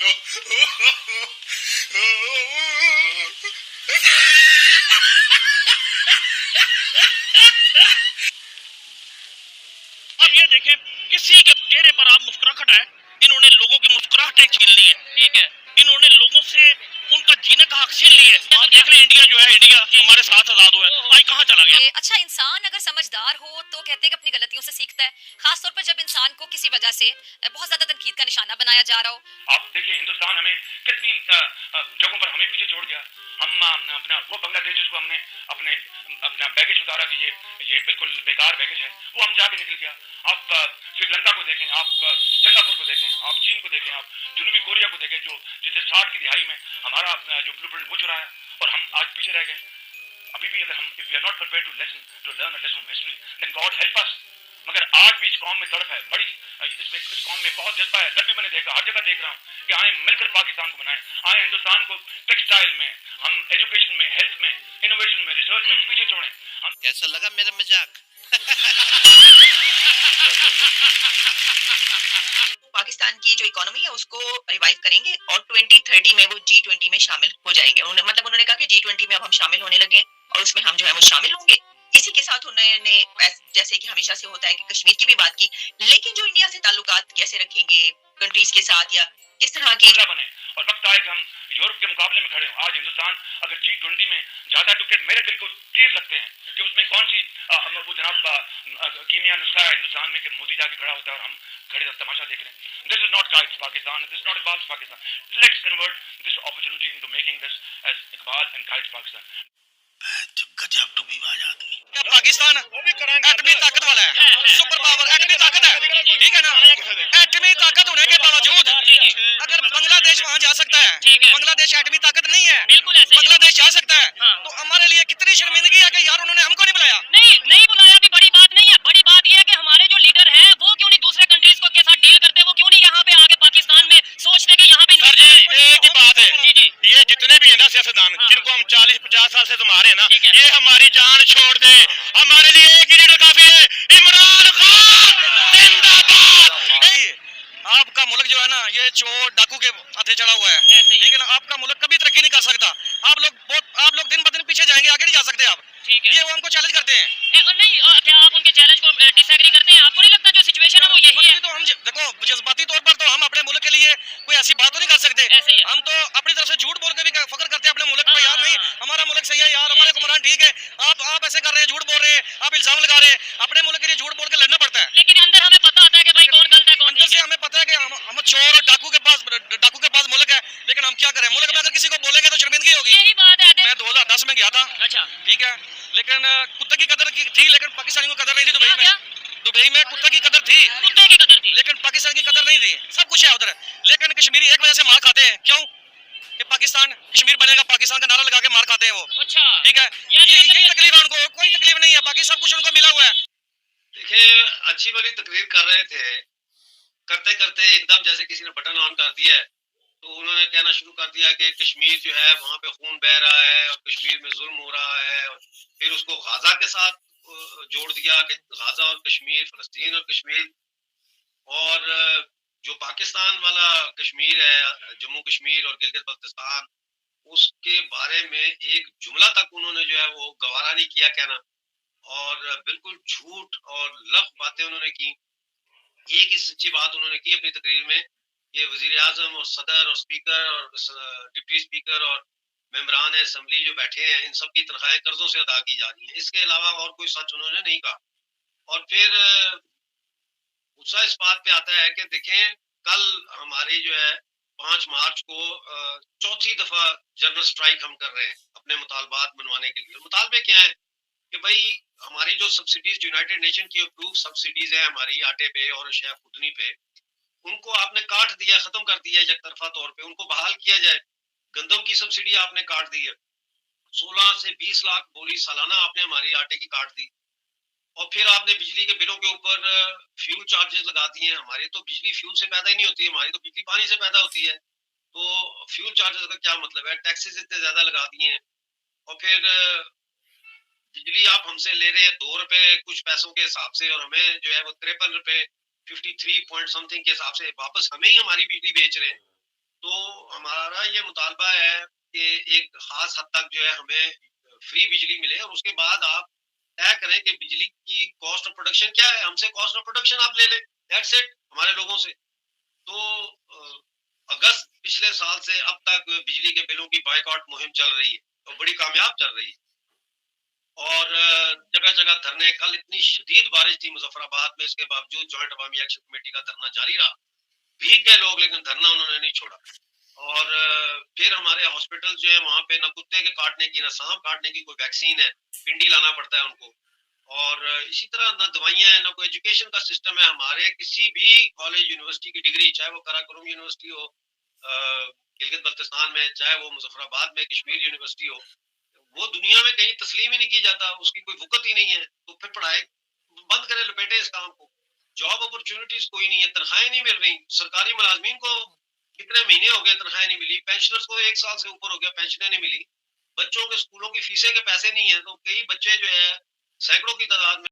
अब ये देखें, किसी के चेहरे पर आप मुस्कुराहट है, इन्होंने लोगों की मुस्कुराहटें छीन ली है। ठीक है, इन्होंने लोगों से उनका जीने का हक छीन लिया है। आप देख रहे हैं इंडिया जो है, इंडिया हमारे साथ आजाद हुआ है, आज कहाँ चला गया। अच्छा, इंसान अगर समझदार हो तो कहते हैं कि अपनी गलतियों से सीखता है, खास तौर पर जब इंसान को किसी वजह से बहुत ज्यादा तनकीद का निशाना बनाया जा रहा हो। आप देखिए हिंदुस्तान हमें कितनी जगहों पर हमें पीछे छोड़ गया। हम अपना वो बांग्लादेश जिसको हमने अपने अपना बैगेज उतारा कि ये बिल्कुल बेकार बैगेज है, वो हम जाके निकल गया। आप श्रीलंका को देखें, आप सिंगापुर को देखें, आप चीन को देखें, आप जनूबी कोरिया को देखें, जो जिसे 60 की दिहाई में हमारा जो ब्लूप्रिंट वो चुराया और हम आज पीछे रह गए। अभी भी अगर हम if we are not prepared to learn a lesson of history, then God help us. मगर आज भी इस कौम में तड़प है बड़ी, इस कौम में बहुत जज्बा है। कल भी मैंने देखा, हर जगह देख रहा हूँ कि आए मिलकर पाकिस्तान को बनाएं, आए हिंदुस्तान को टेक्सटाइल में, हम एजुकेशन में, हेल्थ में, इनोवेशन में, रिसर्च में पीछे छोड़ें। हम कैसा लगा मेरा मजाक? पाकिस्तान की जो इकोनॉमी है उसको रिवाइव करेंगे और 2030 में वो G20 में शामिल हो जाएंगे। उन्होंने कहा कि G20 में अब हम शामिल होने लगे और उसमें हम जो है वो शामिल होंगे। इसी के साथ उन्होंने जैसे कि हमेशा से होता है कि कश्मीर की भी बात की, लेकिन जो इंडिया से ताल्लुकात कैसे रखेंगे कंट्रीज के साथ या किस तरह की बने और वक्त आए कि हम यूरोप के मुकाबले में खड़े हों। आज हिंदुस्तान अगर G20 में जाता है तो मेरे दिल को तीर लगते हैं कि उसमें कौन सी वो जनाब कीमिया नुस्खा है हिंदुस्तान में कि मोदी जाके खड़ा होता है और हम खड़े तमाशा देख रहे हैं। This is not Quaid's Pakistan, this is not Iqbal Pakistan. Let's convert this opportunity into making this as Iqbal and Quaid's Pakistan. गजब टोपीबाज आदमी। पाकिस्तान एटमी ताकत वाला है, सुपर पावर एटमी ताकत है, ठीक है ना। एटमी ताकत होने के बावजूद अगर बांग्लादेश वहां जा सकता है, बांग्लादेश एटमी ताकत नहीं है, बांग्लादेश जा सकता है, तो हमारे लिए कितनी शर्मिंदगी है कि यार उन्होंने हमको नहीं बुलाया। नहीं बुलाया भी बड़ी बात नहीं है। बड़ी बात यह है कि हमारे जो लीडर हैं वो क्यों नहीं दूसरे कंट्रीज को के साथ डील करते, वो क्यों नहीं यहाँ पे आगे पाकिस्तान में सोचते कि यहाँ पे सर जी एक ही बात है, जी जी ये जितने भी है ना सियासतदान जिनको हम 40-50 साल से तुम्हारे हैं ना, ये हमारी जान छोड़ दे, हमारे लिए एक ही लीडर काफी है, इमरान खान जिंदाबाद। आपका मुल्क जो है ना ये चोर डाकू के हाथे चढ़ा हुआ है, ठीक है ना। आपका मुल्क कभी तरक्की नहीं कर सकता। आप लोग दिन ब दिन पीछे जाएंगे, आगे नहीं जा सकते आप। ठीक है, ये वो हमको चैलेंज करते हैं। नहीं क्या आप उनके चैलेंज को डिसएग्री करते हैं? आपको नहीं लगता जो सिचुएशन है वो यही है? तो हम देखो जज्बाती तौर पर तो हम अपने मुल्क के लिए कोई ऐसी बात तो नहीं कर सकते। ऐसे ही है। हम तो अपनी तरफ से झूठ बोल के भी फख्र करते हैं अपने मुल्क पर, यार नहीं हमारा मुल्क सही है यार, हमारे हुक्मरान ठीक है। आप ऐसे कर रहे हैं, झूठ बोल रहे हैं, आप इल्जाम लगा रहे हैं। अपने मुल्क के लिए झूठ बोल के लड़ना पड़ता है, लेकिन अंदर हमें पता होता है कि भाई कौन गलत है कौन अंदर ठीक से है। हमें पता है कि हम चोर और डाकू के पास मुल्क है। लेकिन हम क्या करें, मुल्क में अगर किसी को बोलेंगे तो शर्मिंदगी होगी। यही बात है। मैं 2010 में गया था, अच्छा, ठीक है, लेकिन कुत्ते की कदर थी लेकिन पाकिस्तानी को कदर नहीं थी। दुबई में कुत्ते की कदर थी, कुत्ते की कदर थी, लेकिन पाकिस्तान की कदर नहीं थी। सब कुछ है उधर, लेकिन कश्मीरी एक वजह से मार खाते हैं। क्यों? कि पाकिस्तान कश्मीर बनेगा, पाकिस्तान का नारा लगा के मार खाते हैं वो। अच्छा, ठीक है, यही तकलीफ है उनको, कोई तकलीफ नहीं है, बाकी सब कुछ उनको मिला हुआ है। देखिए अच्छी वाली तकरीर कर रहे थे, करते करते एकदम जैसे किसी ने बटन ऑन कर दिया है, तो उन्होंने कहना शुरू कर दिया कि कश्मीर जो है वहां पे खून बह रहा है और कश्मीर में जुल्म हो रहा है, और फिर उसको गाजा के साथ जोड़ दिया कि गाजा और कश्मीर, फलस्तीन और कश्मीर, और जो पाकिस्तान वाला कश्मीर है, जम्मू कश्मीर और गिलगित बल्तिस्तान, उसके बारे में एक जुमला तक उन्होंने जो है वो गवारा नहीं किया कहना, और बिल्कुल झूठ और लफ बातें उन्होंने की। एक ही सच्ची बात उन्होंने की अपनी तकरीर में कि वजीर आजम और सदर और स्पीकर और डिप्टी स्पीकर और मेंबरान असम्बली जो बैठे हैं, इन सब की तनख्वाहें कर्जों से अदा की जा रही हैं। इसके अलावा और कोई सच उन्होंने नहीं कहा। और फिर गुस्सा इस बात पे आता है कि देखें, कल हमारी जो है 5 मार्च को चौथी दफा जनरल स्ट्राइक हम कर रहे हैं अपने मुतालबात मनवाने के लिए। मुतालबे क्या है कि भाई हमारी जो सब्सिडीज यूनाइटेड नेशन की अप्रूव सब्सिडीज है हमारी आटे पे और शह खुदनी पे, उनको आपने काट दिया, खत्म कर दिया एक तरफा तौर पे, उनको बहाल किया जाए। गंदम की सब्सिडी आपने काट दी है, 16 से 20 लाख बोरी सालाना आपने हमारी आटे की काट दी, और फिर आपने बिजली के बिलों के ऊपर फ्यूल चार्जेस लगा दिए हैं। हमारी तो बिजली फ्यूल से पैदा ही नहीं होती, हमारी तो बिजली पानी से पैदा होती है, तो फ्यूल चार्जेस का क्या मतलब है? टैक्सेस इतने ज्यादा लगा दिए हैं, और फिर बिजली आप हमसे ले रहे हैं 2 रुपए कुछ पैसों के हिसाब से, और हमें जो है वो 53 रुपए 53 पॉइंट समथिंग के हिसाब से वापस हमें ही हमारी बिजली बेच रहे हैं। तो हमारा ये मुतालबा है कि एक खास हद तक जो है हमें फ्री बिजली मिले और उसके बाद आप तय करें कि बिजली की कॉस्ट ऑफ प्रोडक्शन क्या है, हमसे कॉस्ट ऑफ प्रोडक्शन आप ले लें, दैट्स इट, हमारे लोगों से। तो अगस्त पिछले साल से अब तक बिजली के बिलों की बाइकआउट मुहिम चल रही है और बड़ी कामयाब चल रही है और जगह जगह धरने, कल इतनी शदीद बारिश थी मुजफ्फराबाद में, इसके बावजूद जॉइंट अवामी एक्शन कमेटी का धरना जारी रहा, भीग गए लोग लेकिन धरना उन्होंने नहीं छोड़ा। और फिर हमारे हॉस्पिटल जो है वहां पे न कुत्ते के काटने की न सांप काटने की कोई वैक्सीन है, पिंडी लाना पड़ता है उनको। और इसी तरह न दवाइयां हैं, न कोई एजुकेशन का सिस्टम है। हमारे किसी भी कॉलेज यूनिवर्सिटी की डिग्री, चाहे वो कराकोरम यूनिवर्सिटी हो गिलगित बल्तिस्तान में, चाहे वो मुजफ्फराबाद में कश्मीर यूनिवर्सिटी हो, वो दुनिया में कहीं तस्लीम ही नहीं की जाता, उसकी कोई वुकत ही नहीं है। तो फिर पढ़ाई बंद करें, लपेटे इस काम को। जॉब अपॉर्चुनिटीज कोई नहीं है, तनख्वाहें नहीं मिल रही, सरकारी मुलाजमीन को कितने महीने हो गए तनख्वाहें नहीं मिली, पेंशनर्स को 1 साल से ऊपर हो गया पेंशनें नहीं मिली, बच्चों के स्कूलों की फीसें के पैसे नहीं है, तो कई बच्चे जो है सैकड़ों की तादाद में